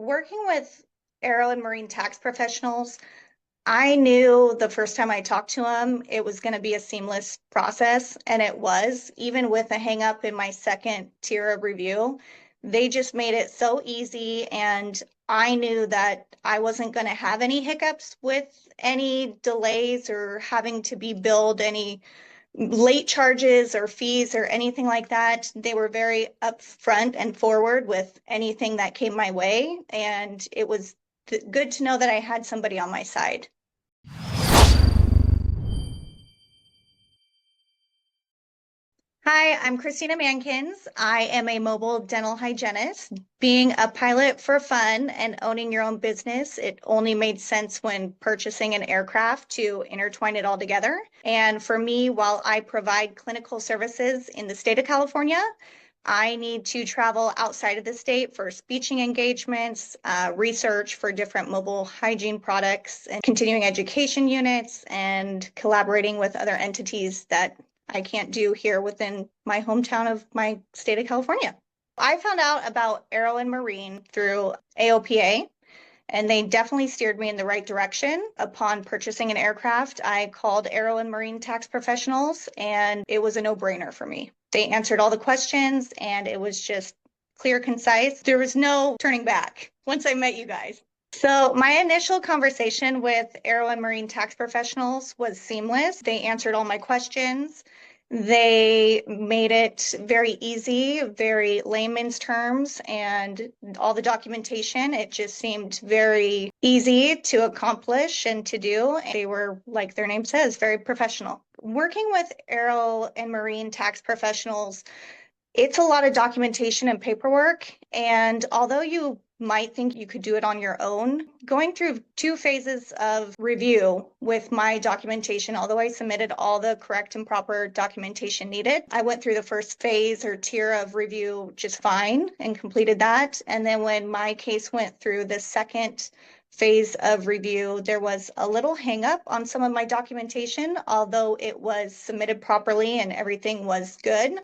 working with aero and marine tax professionals, I knew the first time I talked to them, it was going to be a seamless process, and it was, even with a hang up in my second tier of review. They just made it so easy, and I knew that I wasn't going to have any hiccups with any delays or having to be billed any late charges or fees or anything like that. They were very upfront and forward with anything that came my way, and it was good to know that I had somebody on my side. Hi, I'm Christina Mankins. I am a mobile dental hygienist. Being a pilot for fun and owning your own business, it only made sense when purchasing an aircraft to intertwine it all together. And for me, while I provide clinical services in the state of California, I need to travel outside of the state for speaking engagements, research for different mobile hygiene products, and continuing education units, and collaborating with other entities that I can't do here within my hometown of my state of California. I found out about Aero and Marine through AOPA, and they definitely steered me in the right direction. Upon purchasing an aircraft, I called Aero and Marine tax professionals, and it was a no-brainer for me. They answered all the questions, and it was just clear, concise. There was no turning back once I met you guys. So my initial conversation with Aero and Marine tax professionals was seamless. They answered all my questions. They made it very easy, very layman's terms, and all the documentation, it just seemed very easy to accomplish and to do. They were, like their name says, very professional. Working with Aero and Marine tax professionals, it's a lot of documentation and paperwork. And although you might think you could do it on your own, going through 2 phases of review with my documentation, although I submitted all the correct and proper documentation needed, I went through the first phase or tier of review just fine and completed that. And then when my case went through the second phase of review, there was a little hang up on some of my documentation, although it was submitted properly and everything was good.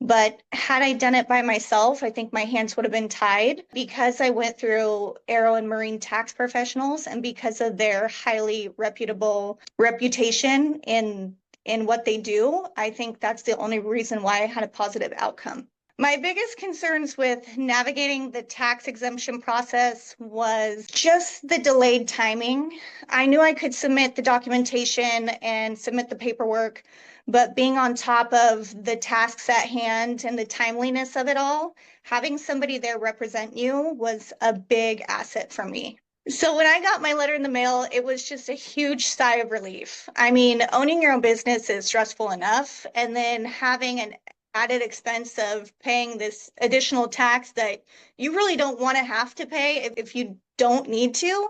But had I done it by myself, I think my hands would have been tied. Because I went through aero and marine tax professionals, and because of their highly reputable reputation in what they do, I think that's the only reason why I had a positive outcome. My biggest concerns with navigating the tax exemption process was just the delayed timing. I knew I could submit the documentation and submit the paperwork, but being on top of the tasks at hand and the timeliness of it all, having somebody there represent you was a big asset for me. So when I got my letter in the mail, it was just a huge sigh of relief. I mean, owning your own business is stressful enough, and then having an added expense of paying this additional tax that you really don't want to have to pay if you don't need to.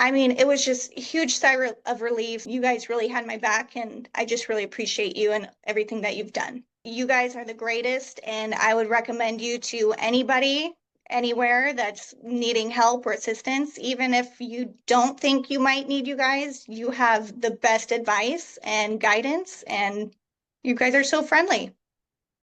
I mean, it was just a huge sigh of relief. You guys really had my back, and I just really appreciate you and everything that you've done. You guys are the greatest, and I would recommend you to anybody, anywhere that's needing help or assistance. Even if you don't think you might need you guys, you have the best advice and guidance, and you guys are so friendly.